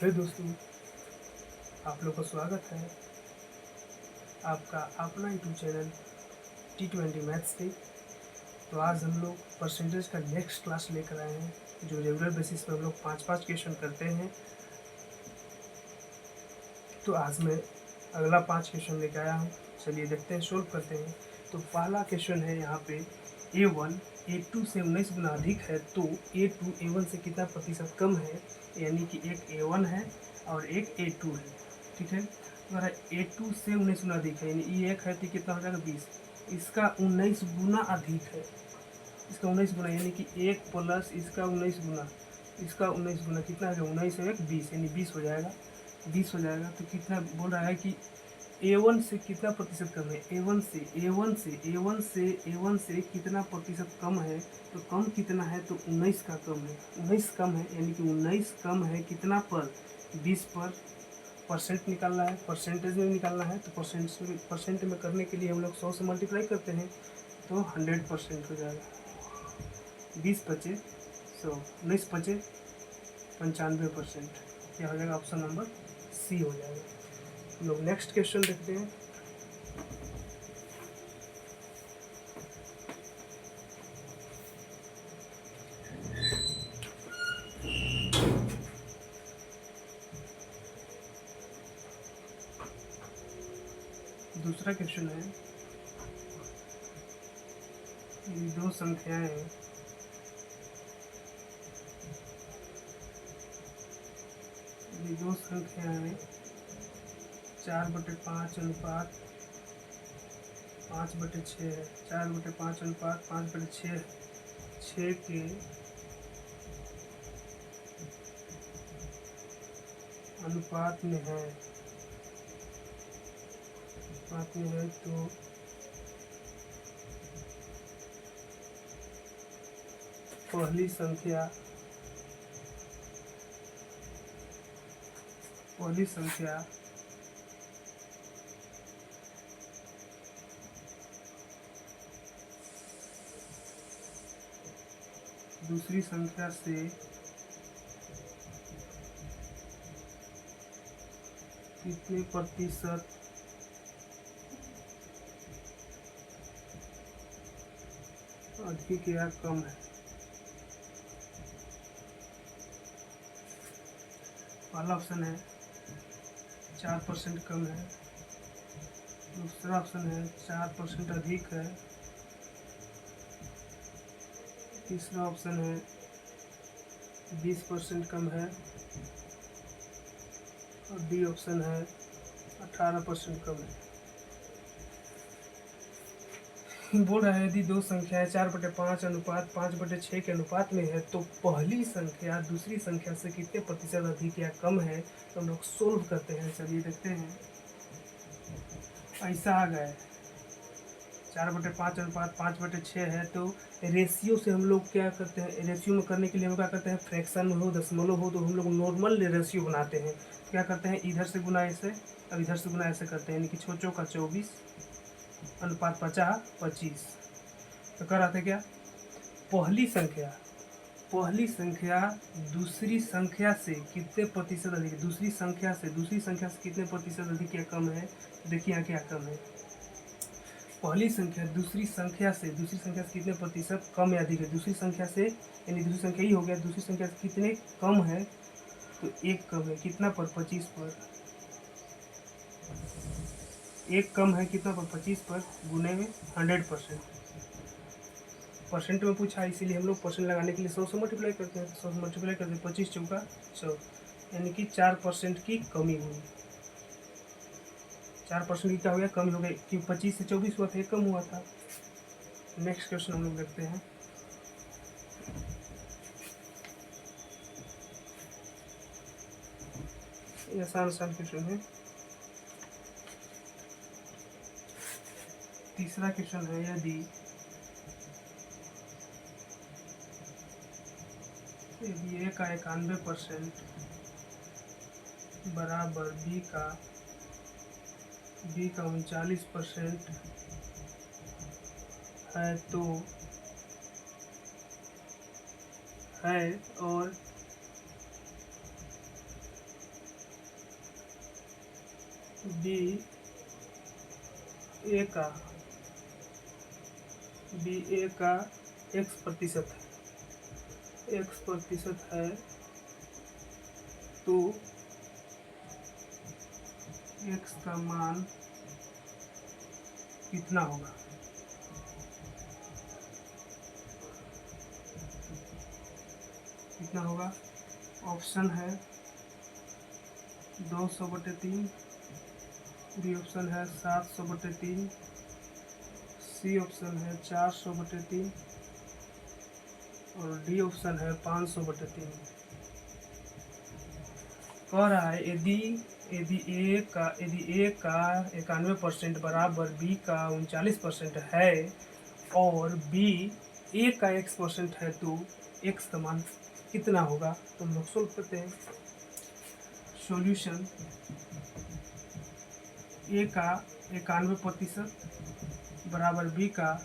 Hello दोस्तों, आप लोग का स्वागत है आपका अपना यूट्यूब चैनल T20 मैथ्स पे। तो आज हम लोग परसेंटेज का नेक्स्ट क्लास लेकर आए हैं, जो रेगुलर बेसिस पर हम लोग 5-5 क्वेश्चन करते हैं। तो आज मैं अगला 5 क्वेश्चन लेकर आया हूँ। चलिए देखते हैं, सोल्व करते हैं। तो पहला क्वेश्चन है यहाँ पे, A1 A2 से 19 गुना अधिक है तो A2 A1 से कितना प्रतिशत कम है। यानी कि एक A1 है और एक A2 है, ठीक है। अगर A2 से 19 गुना अधिक है, यानी ये एक है तो कितना हो जाएगा 20। इसका 19 गुना अधिक है, इसका 19 गुना, यानी कि 1 प्लस इसका 19 गुना, इसका 19 गुना कितना है, 19 और 1 20, यानी 20 हो जाएगा। 20 हो जाएगा तो कितना बोल रहा है कि A1 से कितना प्रतिशत कम है। A1 से कितना प्रतिशत कम है, तो कम कितना है, तो 19 का कम है। 19 कम है, यानी कि 19 कम है कितना पर, 20 पर। परसेंट निकालना है, परसेंटेज में निकालना है, तो परसेंट में करने के लिए हम लोग 100 से मल्टीप्लाई करते हैं तो 100% हो जाएगा। 20 बचे 100, 19 बचे 95%। यह हो जाएगा ऑप्शन नंबर सी हो जाएगा। हम लोग नेक्स्ट क्वेश्चन देखते हैं। दूसरा क्वेश्चन है, ये दो संख्याएं हैं, ये दो संख्याएं हैं 4/5 अनुपात 5/6 है। 4/5 अनुपात 5/6 6 के अनुपात में है, तो पहली संख्या दूसरी संख्या से कितने प्रतिशत अधिक या कम है। पहला ऑप्शन है 4% कम है, दूसरा ऑप्शन है 4% अधिक है, तीसरा ऑप्शन है 20% कम है, और डी ऑप्शन है 18% कम है। बोल रहा है यदि दो संख्याएं 4/5 अनुपात 5/6 के अनुपात में है तो पहली संख्या दूसरी संख्या से कितने प्रतिशत अधिक या कम है। तो हम लोग सोल्व करते हैं। चलिए देखते हैं। ऐसा आ गया है 4/5 अनुपात 5/6 है, तो रेशियो से हम लोग क्या करते हैं, रेशियो में करने के लिए हम क्या करते हैं, फ्रैक्शन हो दशमलव हो तो हम लोग नॉर्मल रेशियो बनाते हैं। तो क्या करते हैं, इधर से गुना ऐसे और इधर से गुना ऐसे करते हैं, यानी कि 6 का 24 अनुपात 50/25। तो कर आते क्या, पहली संख्या दूसरी संख्या से कितने प्रतिशत अधिक है, दूसरी संख्या से कितने प्रतिशत अधिक या कम है। देखिए यहाँ क्या कम है, पहली संख्या दूसरी संख्या से कितने प्रतिशत कम या अधिक है। दूसरी संख्या से, यानी दूसरी संख्या ही हो गया, दूसरी संख्या से कितने कम है, तो एक कम है कितना पर, 25 पर। एक कम है कितना पर, 25 पर, गुने में 100%। परसेंट में पूछा, इसीलिए हम लोग परसेंट लगाने के लिए 100 से मल्टीप्लाई करते हैं। 100 से मल्टीप्लाई करते हैं, 25 चौका 100, यानी कि 4% की कमी हुई। 4% की क्या हो गया, कमी हो गई, कि 25 से 24 हुआ था, एक कम हुआ था। नेक्स्ट क्वेश्चन हम लोग देखते हैं। आसान क्वेश्चन है। तीसरा क्वेश्चन है, यदि ए का 91% बराबर बी का 39% है तो है, और बी ए का x% है तो x का मान कितना होगा। कितना होगा? ऑप्शन है 200/3, बी ऑप्शन है 700/3, सी ऑप्शन है 400/3 और डी ऑप्शन है 500/3। कह रहा है यदि ए का 91% बराबर बी का 39% है और बी ए का x% है तो x का मान कितना होगा। तो हम लोग सोल्व करते हैं। सॉल्यूशन ए का 91% बराबर बी का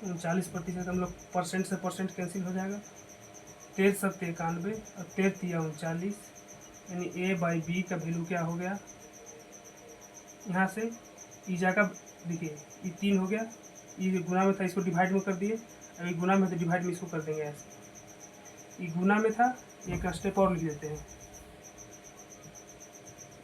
39%। हम लोग परसेंट से परसेंट कैंसिल हो जाएगा। 13 7 91 और 13 3 39, यानी ए बाई बी का वैल्यू क्या हो गया। यहाँ से ई जाएगा, देखिए ये 3 हो गया, ये गुना में था इसको डिवाइड में कर दिए, अब ये गुना में तो डिवाइड में इसको कर देंगे ऐसे। ये गुना में था, एक स्टेप और लिख देते हैं।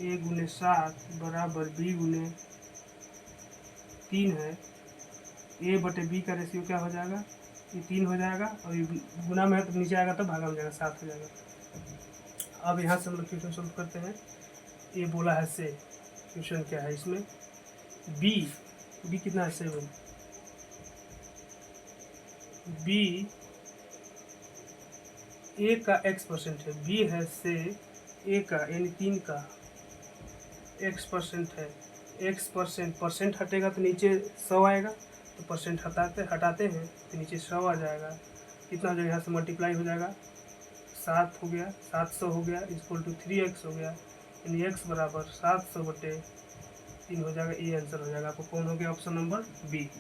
ए गुने 7 बराबर बी गुने 3 है। ए बटे बी का रेशियो क्या हो जाएगा, ये 3 हो जाएगा और ये गुना में है तो नीचे आएगा तो भागा हो जाएगा, 7 हो जाएगा। अब यहाँ से हम लोग क्वेश्चन सोल्व करते हैं। ए बोला है से, क्वेश्चन क्या है इसमें, बी कितना है 7, बी ए का x% है, बी है से ए का यानी 3 का x% है। परसेंट हटेगा तो नीचे 100 आएगा, तो परसेंट हटाते हैं तो नीचे 100 आ जाएगा। कितना हो जाएगा, यहाँ से मल्टीप्लाई हो जाएगा, 7 हो गया, 700 हो गया, इक्वल टू 3x हो गया, यानी x बराबर 700/3 हो जाएगा। ये आंसर हो जाएगा। आपको कौन हो गया, option number B.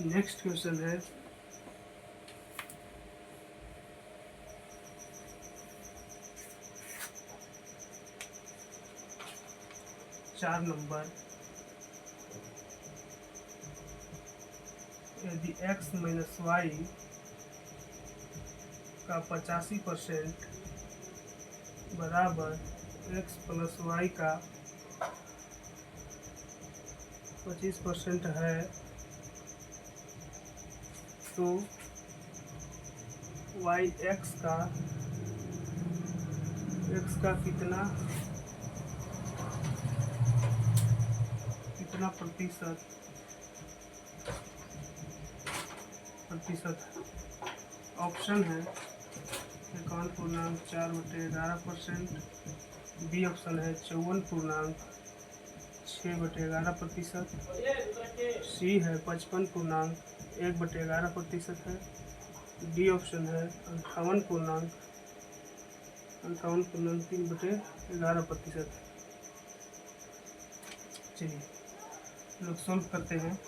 Next question है 4 नंबर। यदि x माइनस वाई का 85% बराबर x प्लस वाई का 25% है तो y x का कितना प्रतिशत ऑप्शन है 51.4/11%, बी ऑप्शन है 54.6/11%, सी है 55.1/11% है, डी ऑप्शन है 58.3/11%। चलिए लोग सोल्व करते हैं।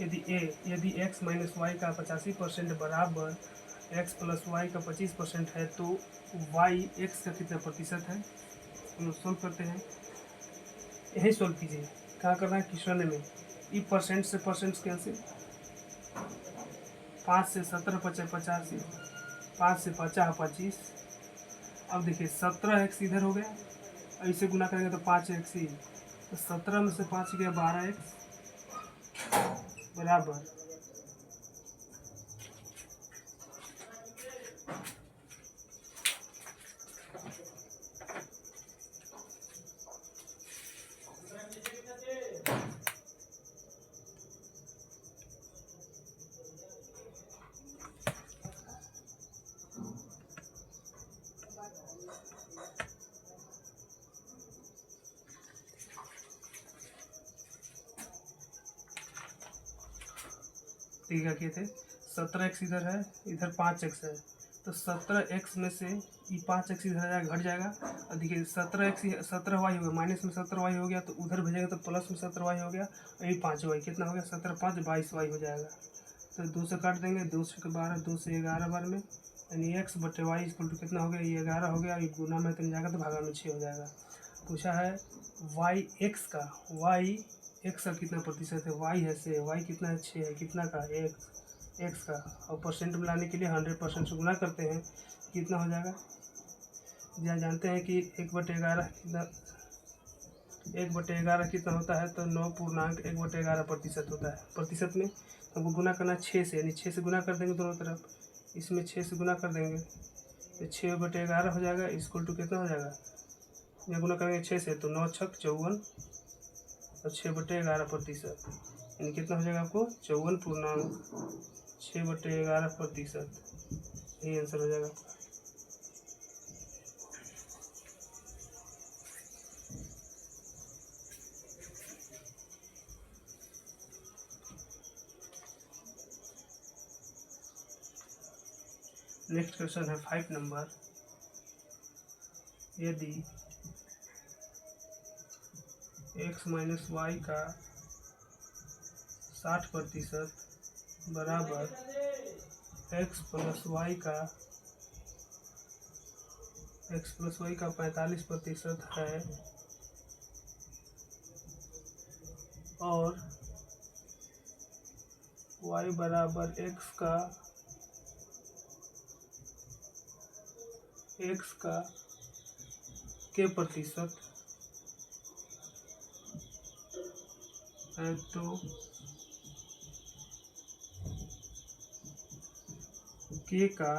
यदि x माइनस वाई का 85% बराबर x प्लस वाई का 25% है तो y x का कितना प्रतिशत है। हम लोग सोल्व करते हैं। यही सोल्व कीजिए, क्या करना है क्वेश्चन में, ई परसेंट से परसेंट कैंसिल, 5 से 17 बचे 85, 5 से 50 25। अब देखिए 17x इधर हो गया, ऐसे गुना करेंगे तो 5x ही, तो 17 में से 5 गया 12x बराबर क्या किए थे, 17x इधर है, इधर 5x है, तो 17x में से ये 5x इधर जाएगा, घट जाएगा। और देखिए 17x 17y हो गया, माइनस में 17y हो गया, तो उधर भेजेंगे तो प्लस में 17y हो गया, और ये 5y कितना हो गया, 17 5 22y हो जाएगा। तो 2 से काट देंगे, 2 से 12, 2 से 11 बार में यानी एक्स बटे वाई इक्वल टू कितना हो गया, ये 11 हो गया, ये गुना में 3 जाएगा तो भागा में 6 हो जाएगा। पूछा है वाई एक्स का कितना प्रतिशत है, वाई है से, वाई कितना है 6 है, कितना का एक्स का, और परसेंट में लाने के लिए 100% से गुना करते हैं, कितना हो जाएगा। जहाँ जानते हैं कि 1/11 कितना, 1/11 कितना होता है, तो 9.1/11 प्रतिशत होता है। प्रतिशत में हमको गुना करना 6 से, यानी 6 से गुना कर देंगे दोनों तरफ, इसमें 6 से गुना कर देंगे तो 6/11 हो जाएगा, इक्वल टू कितना हो जाएगा, या गुना करेंगे 6 से तो 9 छक 54 और 6/11 प्रतिशत, यानी कितना हो जाएगा आपको 54.6/11 प्रतिशत, यही आंसर हो जाएगा। नेक्स्ट क्वेश्चन है 5 नंबर, यदि x माइनस वाई का 60% बराबर x प्लस वाई का 45% है और y बराबर x का के प्रतिशत है, तो के का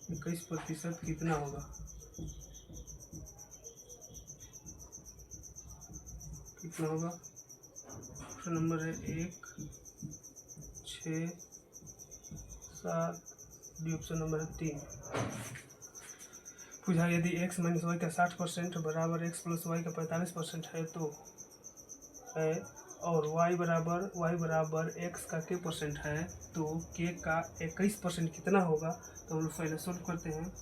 21% कितना होगा, कितना होगा। ऑप्शन नंबर है 1, 6, 7, डी ऑप्शन नंबर है 3। पूछा यदि x माइनस वाई का 60% बराबर x प्लस वाई का 45% है तो है, और y बराबर x का के परसेंट है, तो k का 21% कितना होगा। तो हम लोग पहले सोल्व करते हैं,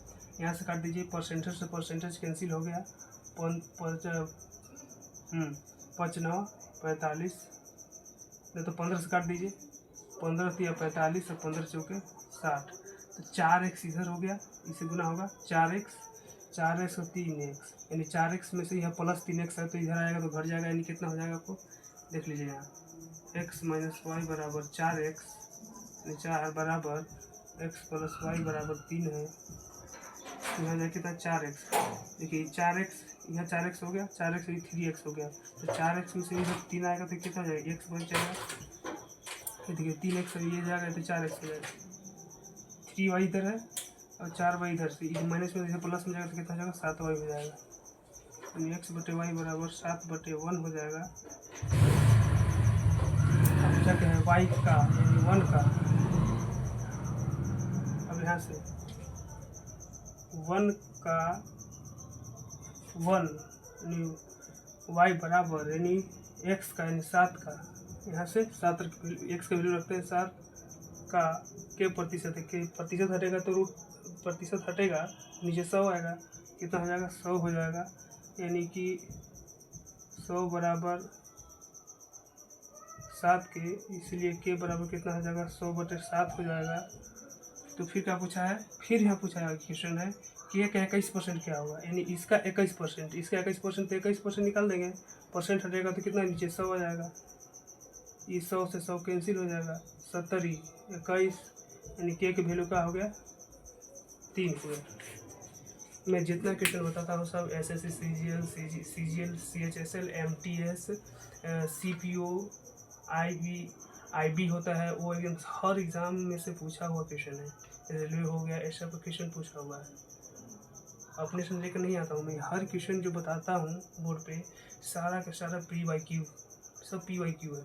यहाँ से काट दीजिए, परसेंटेज से परसेंटेज कैंसिल हो गया, 5 9 45, नहीं तो 15 से काट दीजिए, 15 या 45 और 15 चौके 60, तो 4x इधर हो गया, इसे गुना होगा 4x और 3x, यानी 4x में से यह प्लस 3x है तो इधर आएगा तो घट जाएगा, यानी कितना हो जाएगा आपको देख लीजिए यहाँ, x माइनस वाई बराबर 4x, 4 बराबर x प्लस वाई बराबर 3 है, तो यहाँ जाए कितना 4x, देखिए 4x यहाँ 4x हो गया, 4x 3x हो गया, तो 4x में से इधर 3 आएगा तो कितना हो जाएगा, x बच जाएगा, देखिए 3x ये जाएगा तो 4x हो जाएगा, 3y इधर है और 4y इधर से, इस माइनस में जैसे प्लस में जाएगा तो कितना हो जाएगा 7y हो जाएगा, तो x बटे वाई बराबर 7/1 हो जाएगा। अब क्या है y का यानी 1 का, अब यहाँ से 1 का 1 यानी y बराबर यानी x का यानी 7 का, यहाँ से 7 x का वैल्यू रखते हैं 7 का के प्रतिशत है, के प्रतिशत हटेगा तो रूट प्रतिशत हटेगा, नीचे 100 आएगा, कितना हो जाएगा 100 हो जाएगा, यानी कि 100 बराबर 7 के, इसलिए के बराबर कितना हो जाएगा 100/7 हो जाएगा। तो फिर क्या पूछा है, फिर यहाँ पूछा है क्वेश्चन है कि का 21% क्या होगा, यानी इसका 21%, इसका 21% तो 21% निकाल देंगे, परसेंट हटेगा तो कितना नीचे 100 आ जाएगा, ये 100 से 100 कैंसिल हो जाएगा, 70 21, यानी के वैल्यू का हो गया 3 हुए। मैं जितना क्वेश्चन बताता हूँ सब SSC CGL CHSL MTS CPO IB होता है, वो एकदम हर एग्ज़ाम में से पूछा हुआ क्वेश्चन है, रेलवे हो गया, ऐसा पर क्वेश्चन पूछा हुआ है, अपने से लेकर नहीं आता हूँ मैं, हर क्वेश्चन जो बताता हूँ बोर्ड पे सारा का सारा PYQ, सब PYQ है।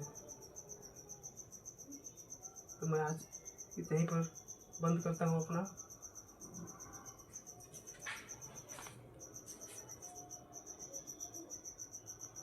तो मैं आज इतने ही पर बंद करता हूँ अपना